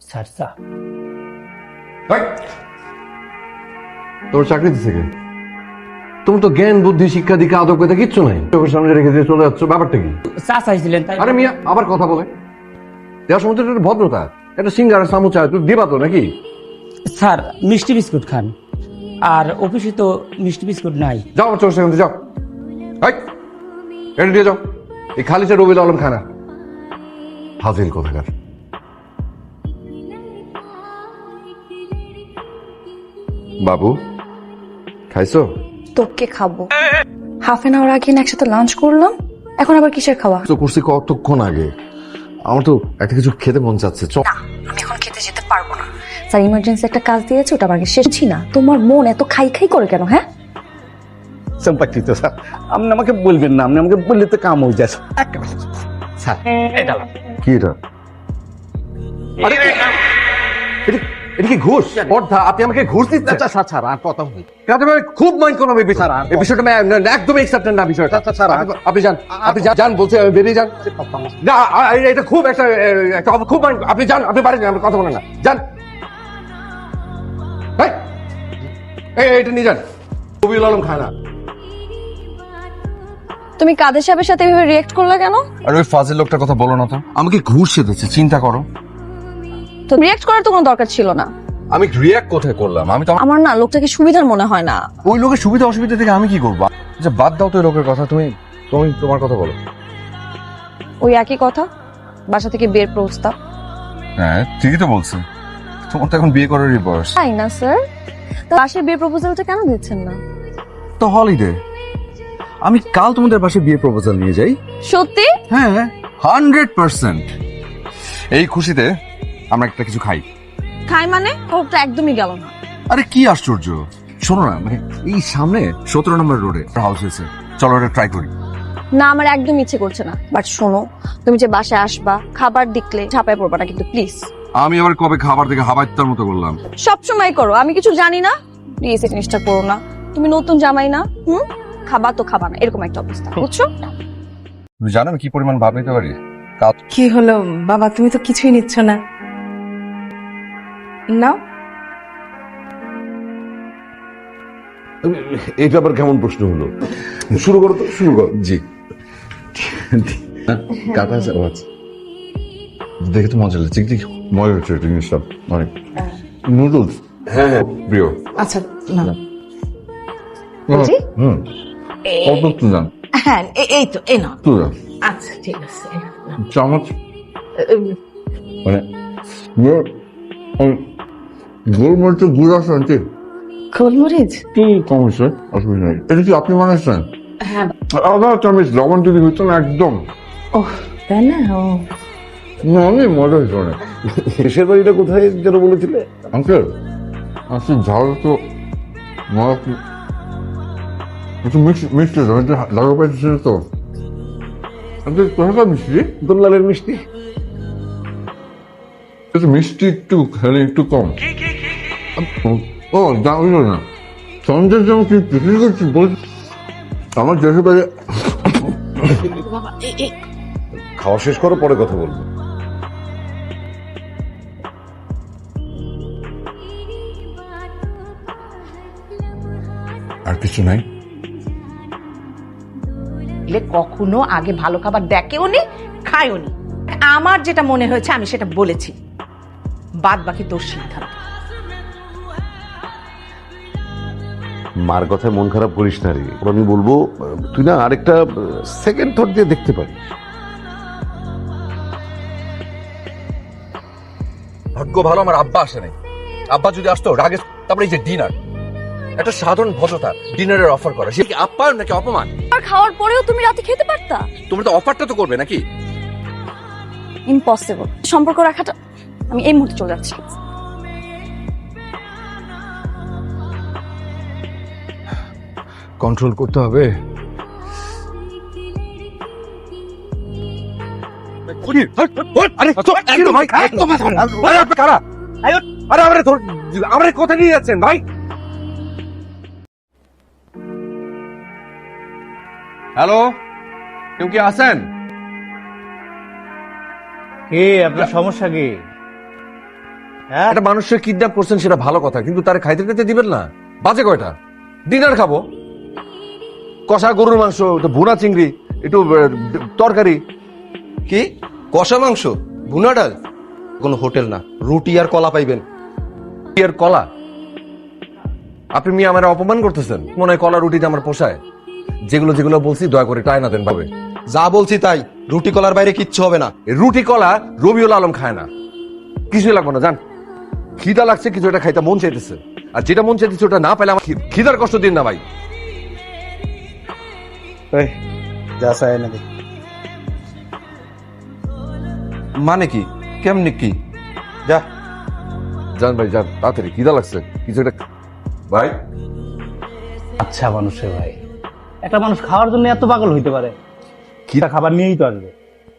Sir চা। তোর চাকরি দিচ্ছে কে? তুমি তো জ্ঞান বুদ্ধি শিক্ষা দীক্ষা আদব কথা কিচ্ছু নাই, চোখের সামনে রেখে দিয়ে চলে যাচ্ছ, ব্যাপারটা কি? চা চাইছিলেন তাই? আরে মিয়া আবার কথা বলে, দেওয়ার সময় তো একটা ভদ্রতা, একটা সিঙ্গারা সামুচা তুই দিবা তো নাকি? স্যার মিষ্টি বিস্কুট খান, আর অফিসে তো মিষ্টি বিস্কুট নাই। যাও আমার চোখের সামনে যাও, এটা দিয়ে যাও। এই খালিচা রবিউল আলম খানা হাজিল কোথাকার। বাবু খাইছো? তোকে খাবো। হাফ এন আওয়ার আগে না একসাথে লাঞ্চ করলাম, এখন আবার কিসের খাওয়া? তো করছি কতক্ষণ আগে, আমার তো একটা কিছু খেতে মন চাচ্ছে। না, আমি এখন খেতে যেতে পারবো না। স্যার ইমার্জেন্সি একটা কাজ দিয়েছে, ওটা আবার শেষছি না। তোমার মন এত খাই খাই করে কেন? হ্যাঁ সম্পত্তি তো স্যার, আপনি আমাকে বলবেন না, আপনি আমাকে বললে তো কাম হয়ে যায় স্যার। এটা কি এটা? আরে এটা কি ঘুষ? অর্ধা আপনি আমাকে ঘুষ দিচ্ছেন? আচ্ছা স্যার, স্যার আর কথা বলি খুব মাইন্ড করুন এই বিষয়টা, একদমই অ্যাকসেপ্টেড না বিষয়টা। স্যার আপনি যান, আপনি যান বলছে, আমি বেরিয়ে যান। না এটা খুব একটা খুব মাইন্ড, আপনি যান, আপনি বাড়ি যান, কথা বলেন না, যান। এটা নিয়ে যান, রবিউল আলম খানা। তুমি কাদের সাহেবের সাথে এভাবে রিয়েক্ট করলে কেন? আর ওই ফাজিল লোকটার কথা বলো না তো, আমাকে ঘুষ দিচ্ছে, চিন্তা করো। তো রিয়েক্ট করার তো কোনো দরকার ছিল না। আমি রিয়াক্ট কোথায় করলাম? আমি তো আমার না লোকটাকে সুবিধার মনে হয় না। ওই লোকের সুবিধা অসুবিধা থেকে আমি কি করবো? আচ্ছা বাদ দাও তো ওই লোকের কথা, তুমি তুমি তোমার কথা বলো। ওই একই কথা, বাসা থেকে বিয়ের প্রস্তাব। হ্যাঁ ঠিকই তো বলছে, তোমার তো এখন বিয়ে করারই বয়স। তাই না স্যার? তো বাসায় বিয়ের প্রপোজালটা কেন দিচ্ছেন না? তো হলিডে, আমি কাল তোমাদের বাসায় বিয়ে প্রপোজাল নিয়ে যাই। সত্যি? হ্যাঁ 100%। এই খুশিতে আমরা একটা কিছু খাই। খাই মানে? তো একদমই গেল না। আরে কি আশ্চর্য, শোনো না, মানে এই সামনে 17 নম্বর রোডে হাউস হয়েছে, চলো এটা ট্রাই করি। না, আমার একদম ইচ্ছে করছে না। বাট শোনো, তুমি যে বাসায় আসবা, খাবার দেখলে ঝাঁপায় পড়বা না কিন্তু, প্লিজ। আমি আবার কবে খাবার দেখে হাবাইতার মতো করলাম? সব সময় করো, আমি কিছু জানি না। প্লিজ এই জিনিসটা করো না। তুমি নতুন জামাই না, খাবা তো খাবা না, এরকম একটা অবস্থা, বুঝছো? তুমি জানো আমি কি পরিমাণ ভাব নিতে পারি? কি হলো বাবা, তুমি তো কিছুই নিচ্ছ না। নাও। এইটা আবার কেমন প্রশ্ন হলো? শুরু করো তো, শুরু করো। জি কাটা আছে, আচ্ছা দেখে তো মজা লাগছে, মজা হচ্ছে জিনিসটা অনেক। নুডলস, হ্যাঁ হ্যাঁ প্রিয়। আচ্ছা নাও। জি? অল্প একটু যান, হ্যাঁ এই তো এই নাও। একটু যান। আচ্ছা ঠিক আছে, এই নাও। চামচ মানে গোলমরিচের গুঁড়ো আছে আনটি? গোলমরিচ? একটু কম হয়েছে, অসুবিধা নেই। এটা কি আপনি বানাচ্ছেন? হ্যাঁ। আধা চামচ লবণ যদি হইতো না একদম। ও তাই না? ও অনেক মজা হয়েছে অনেক। দেশের বাড়িটা কোথায় যেন বলেছিলে? আঙ্কেল আসলে ঝাল তো একটু মিষ্টি লাগা পাইছিল তো। কোথাকার মিষ্টি? দোল্লালের মিষ্টি। একটু মিষ্টি একটু খেলে একটু কম। ও ওই না সঞ্জয় যেমন কি পিকনিক করছি বলছি, আমার দেশের বাড়ি। বাবা এই খাওয়া শেষ করো, পরে কথা বলবো। আর কিছু নাই? কখনো আগে ভালো খাবার দেখেও নি, খায়ও নি। আমার যেটা মনে হয়েছে আমি সেটা বলেছি, বাদ বাকি তোর সিদ্ধান্ত। মার কথায় মন খারাপ করিস না রে, আমি বলবো তুই না আরেকটা সেকেন্ড থট দিয়ে দেখতে পারিস। ভাগ্য ভালো আমার আব্বা আসে নাই। আব্বা যদি আসতো রাগে, তারপরে এই যে ডিনার, একটা সাধারণ ভদ্রতা, ডিনারের অফার করা, সে কি আপ্যায়ন নাকি অপমান? আর খাওয়ার পরেও তুমি রাতে খেতে পারতা? তুমি তো অফারটা তো করবে নাকি? ইম্পসিবল। সম্পর্ক রাখাটা, আমি এই মুহূর্তে চলে যাচ্ছি। কন্ট্রোল করতে হবে। আমার কথা নিয়ে যাচ্ছেন ভাই? হ্যালো, কেউ কি আছেন? কি আপনার সমস্যা কি? হ্যাঁ? একটা মানুষের কিডন্যাপ করছেন সেটা ভালো কথা, কিন্তু তার খাইতে খাইতে দিবেন না। বাজে কয়টা? ডিনার খাবো, কষা গরুর মাংস, একটু ভুনা চিংড়ি, একটু তরকারি। কি কষা মাংস, ভুনা ডাল? কোনো হোটেল না, রুটি আর কলা পাইবেন। আর কলা? আপনি মিয়া আমার অপমান করতেছেন। মনে হয় কলা রুটিতে আমার পোষায়? যেগুলো যেগুলো বলছি দয়া করে টাই না দেন ভাবে। যা বলছি তাই, রুটি কলার বাইরে কিচ্ছু হবে না। এই রুটি কলা রবিউল আলম খায় না, কিছুই লাগবে না। জান, খিদা লাগছে, কিছু একটা খাইতে মন চাইতেছে, আর যেটা মন চাইতেছে ওটা না পেলে আমার খিদার কষ্ট দিন না ভাই। যা চাই না মানে কি, কেমনি কি? যা জান ভাই যান, তাড়াতাড়ি খিদা লাগছে, কিছু একটা ভাই। আচ্ছা মানুষের ভাই, একটা মানুষ খাওয়ার জন্য এত পাগল হইতে পারে? খিদা খাবার নিয়েই তো আসবে।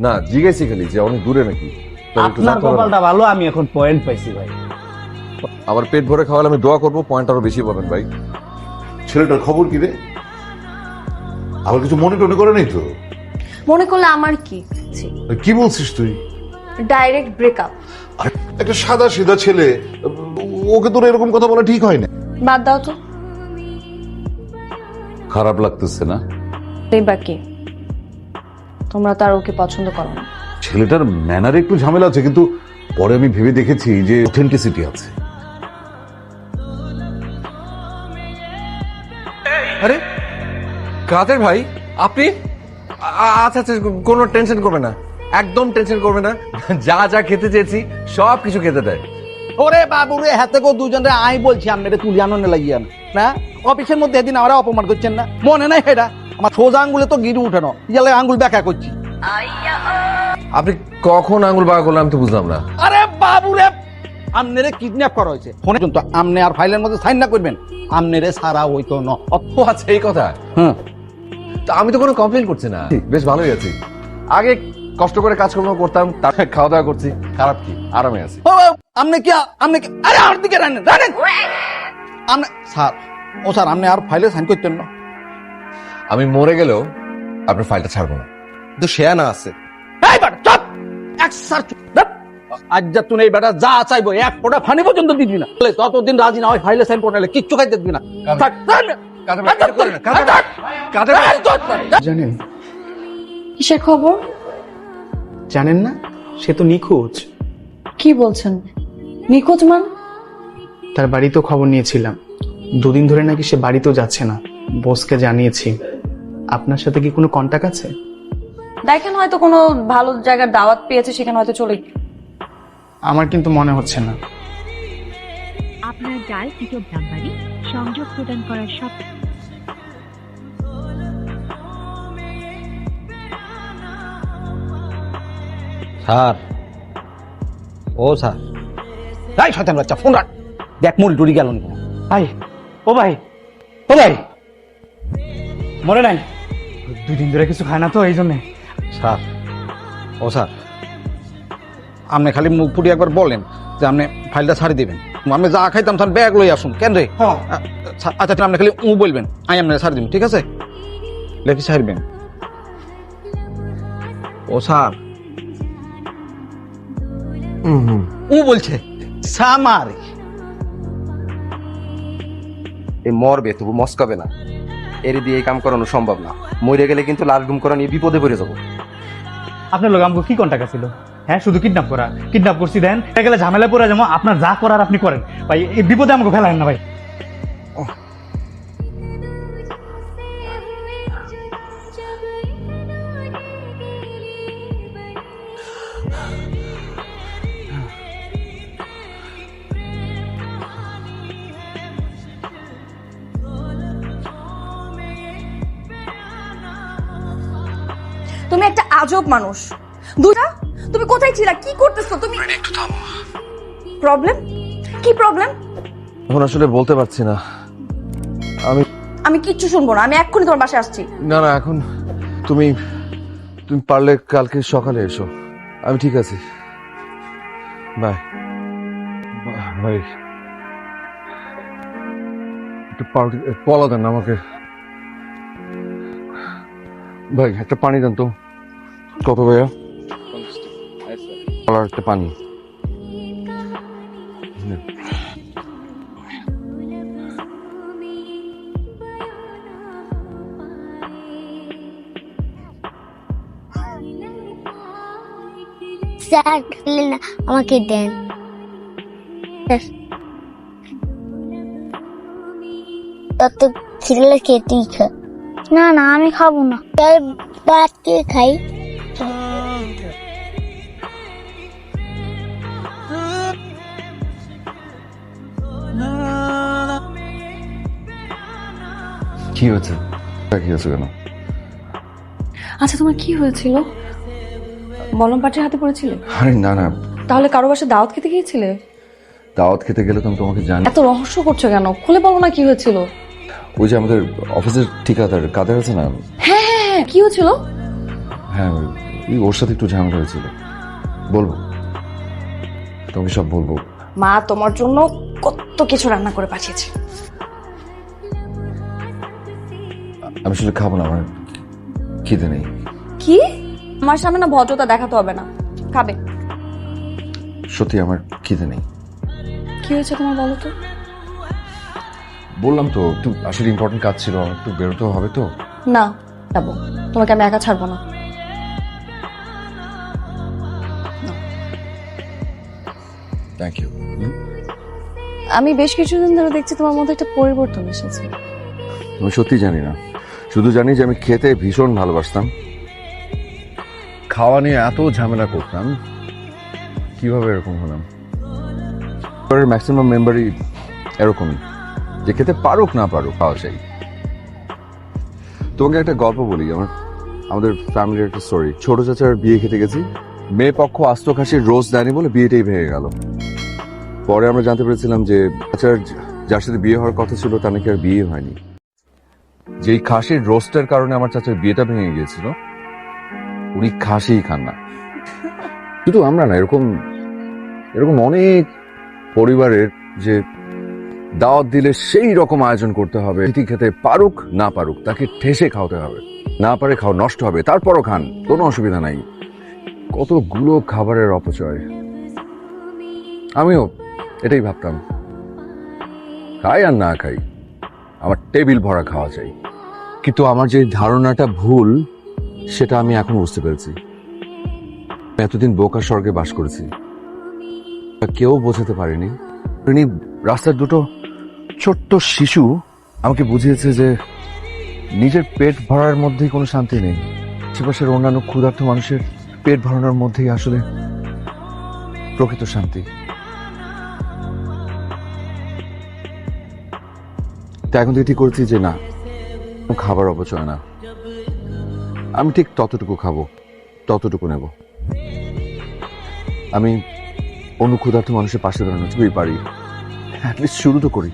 না, জিজ্ঞাসি খালি যে অনেক দূরে নাকি। তবে একটু আপনার জানতে পারবেন? কপালটা ভালো, আমি এখন পয়েন্ট পাইছি ভাই। আমার পেট ভরে খাওয়ালে আমি দোয়া করবো, পয়েন্ট আরো বেশি পাবেন ভাই। ছেলেটার খবর কি রে? আবার কিছু মনে টনে করে নেই তো? মনে করলে আমার কি? কি বলছিস তুই? Direct breakup. আর একটা সাদা সিধা ছেলে, ওকে তোর এরকম কথা বলা ঠিক হয় না। বাদ দাও তো। খারাপ লাগতেছে না? এই বাকি তোমরা তো আর ওকে পছন্দ করো না। ছেলেটার ম্যানারে একটু ঝামেলা আছে, কিন্তু পরে আমি ভেবে দেখেছি যে অথেন্টিসিটি আছে। আরে কাদের ভাই আপনি? আচ্ছা আচ্ছা, কোনো টেনশন করবে না, একদম টেনশন করবে না। যা যা খেতে চেয়েছি সব কিছু খেতে দেয়। ওরে বাবু রে, হাতে কো দুজনে আই বলছি আপনাদের তুলি আনন্দ লাগিয়ে না। অফিসের মধ্যে এদিন আমরা অপমান করছেন না, মনে নাই সেটা? আমার সোজা আঙ্গুলে তো গিরি উঠানো, ইয়ালে আঙ্গুল ব্যাখ্যা করছি। আপনি কখন আঙুল বাঁকা করলাম তো বুঝলাম না। আরে বাবু রে, আমনেরে কিডন্যাপ করা হয়েছে, ফোনে কিন্তু আমনে আর ফাইলের মধ্যে সাইন না করবেন, আমনেরে সারা হইতো না। ও আচ্ছা, এই কথা। হ্যাঁ, তো আমি তো কোনো কমপ্লেন করছি না, বেশ ভালোই আছি। আগে কষ্ট করে কাজকর্ম করতাম, তারপরে খাওয়া দাওয়া করছি, খারাপ কি, আরামে আছি। আমনে কি আরে আমার দিকে রানেন রানেন আমনে স্যার। ও স্যার, আপনি আর ফাইলে সাইন করতেন না? আমি মরে গেলেও আপনার ফাইলটা ছাড়বো না। কিন্তু শেয়ানা আছে। এই বেটা চুপ, এক স্যার চুপ। আজ যা তুই এই বেটা যা চাইবো এক ফোঁটা ফানি পর্যন্ত দিবি না, ততদিন রাজি না হয় ফাইলে সাইন করতে কিচ্ছু খাইতে দিবি না। জানেন কিসের খবর? জানেন না, সে তো নিখোঁজ। কি বলছেন? নিখোঁজ মান? তার বাড়িতেও খবর নিয়েছিলাম, দুদিন ধরে নাকি সে বাড়িতেও যাচ্ছে না। বসকে জানিয়েছি। আপনার সাথে কি কোনো কন্টাক্ট আছে? দেখেন হয়তো কোনো ভালো জায়গার দাওয়াত পেয়েছে, সেখানে হয়তো চলে। আমার কিন্তু মনে হচ্ছে না। আপনার ডায়ালকৃত নাম্বারে সংযোগ প্রদান করার সব স্যার, ও স্যার, তাই শয়তান বাচ্চা ফোন রাখ, দেখ মুড়ি টুড়ি গেল না। ভাই, ও ভাই, ও ভাই, মরে নাই? 2 দিন ধরে কিছু খায় না তো, এই জন্যে। স্যার, ও স্যার, আপনি খালি মুখ ফুটি একবার বলেন যে আপনি ফাইলটা ছাড়ি দিবেন, আমি যা খাইতাম স্যার ব্যাগ লই আসুন। কেন রে? আচ্ছা, আপনি খালি উ বলবেন, আমি আপনার ছাড়ি দিবেন, ঠিক আছে? লেখি ছাড়বেন। ও স্যার, উ বলছে সামারি। এই মরবে তবু মস্কাবে না, এর দিয়ে এই কাম করানো সম্ভব না। মরে গেলে কিন্তু লাল গুম করা নিয়ে বিপদে পড়ে যাবো। আপনার লোক আমাকে কি কন্টাক্ট ছিল? হ্যাঁ, শুধু কিডন্যাপ করছি দেন, গেলে ঝামেলা পড়ে যাবো। আপনার যা করার আপনি করেন ভাই, এই বিপদে আমাকে ফেলায়েন না ভাই। তুমি একটা আজব মানুষ। দুটা, তুমি কোথায় ছিলা? কি করতেছো তুমি? একটু থামো। প্রবলেম কি? প্রবলেম? এখন আসলে বলতে পারছি না। আমি কিচ্ছু শুনবো না, আমি এক্ষুনি তোমার বাসায় আসছি। না না, এখন তুমি পারলে কালকে সকালে এসো, আমি ঠিক আছি। বাই ভাই, একটু কলা দেন আমাকে ভাই, একটা পানি দেন তো। কত ভাইয়া? কলার একটা পানি। স্যার খেলেন না, আমাকে দেন। তত খিদে খেতেই খা। না না আমি খাবো না। তার ভাত কে খাই? কি হয়েছে? কি হয়েছে কেন? আচ্ছা তোমার কি হয়েছিল? মলম পাটির হাতে পড়েছিলে? আরে না না, তাহলে কারো বাসায় দাওয়াত খেতে গিয়েছিলে? দাওয়াত খেতে গেলে তো আমি তোমাকে জানি। এত রহস্য করছো কেন? খুলে বলো না কি হয়েছিল। ওই যে আমাদের অফিসের ঠিকাদার কাদের আছে না? হ্যাঁ কি হয়েছিল? হ্যাঁ ওর সাথে একটু ঝামেলা হয়েছিল। বলবো তোমাকে সব বলবো। মা তোমার জন্য কত কিছু রান্না করে পাঠিয়েছে। আমি আসলে খাবো না, আমার খিদে নেই। কি? আমার সামনে না ভদ্রতা দেখাতে হবে না, খাবে। সত্যি আমার খিদে নেই। কি হয়েছে তোমার বলো তো? বললাম তো একটু আসলে ইম্পর্টেন্ট কাজ ছিল, আমার একটু বেরোতে হবে তো। না যাবো, তোমাকে আমি একা ছাড়বো না। Thank you. আমি বেশ কিছুদিন ধরে দেখছি তোমার মধ্যে একটা পরিবর্তন এসেছে। আমি সত্যি জানি না, শুধু জানি যে আমি খেতে ভীষণ ভালোবাসতাম, খাওয়া নিয়ে এত ঝামেলা করতাম, কিভাবে এরকম হলাম। ম্যাক্সিমাম মেম্বারই এরকমই, যে খেতে পারুক না পারুক খাওয়া চাই। তোমাকে একটা গল্প বলি, আমাদের ফ্যামিলির একটা স্টোরি। ছোট চাচার বিয়ে খেতে গেছি, মেয়ে পক্ষ আস্ত খাসির রোজ দেয়নি বলে বিয়েটাই ভেঙে গেল। পরে আমরা জানতে পেরেছিলাম যে চাচার যার সাথে বিয়ে হওয়ার কথা ছিল তার নাকি আর বিয়ে হয়নি। যেই খাসির রোস্টের কারণে আমার চাচার বিয়েটা ভেঙে গিয়েছিল, উনি খাসিই খান না। শুধু আমরা না, এরকম অনেক পরিবারের যে দাওয়াত দিলে সেই রকম আয়োজন করতে হবে, অতিথি খেতে পারুক না পারুক তাকে ঠেসে খাওয়াতে হবে, না পারে খাওয়া নষ্ট হবে, তারপরও খান, কোনো অসুবিধা নাই। কতগুলো খাবারের অপচয়। আমিও এটাই ভাবতাম, খাই আর না খাই আমার টেবিল ভরা খাওয়া চাই। কিন্তু আমার যে ধারণাটা ভুল সেটা আমি এখন বুঝতে পেরেছি। এতদিন বোকা স্বর্গে বাস করেছি, কেউ বোঝাতে পারেনি। রাস্তার দুটো ছোট্ট শিশু আমাকে বুঝিয়েছে যে নিজের পেট ভরার মধ্যেই কোনো শান্তি নেই, আশেপাশের অন্যান্য ক্ষুধার্ত মানুষের পেট ভরানোর মধ্যেই আসলে প্রকৃত শান্তি। তাই এখন থেকে ঠিক করেছি যে না, খাবার অপচয় না, আমি ঠিক ততটুকু খাবো, ততটুকু নেব। আমি অন্য ক্ষুধার্ত মানুষের পাশে দাঁড়ানো পারি, অ্যাটলিস্ট শুরু তো করি।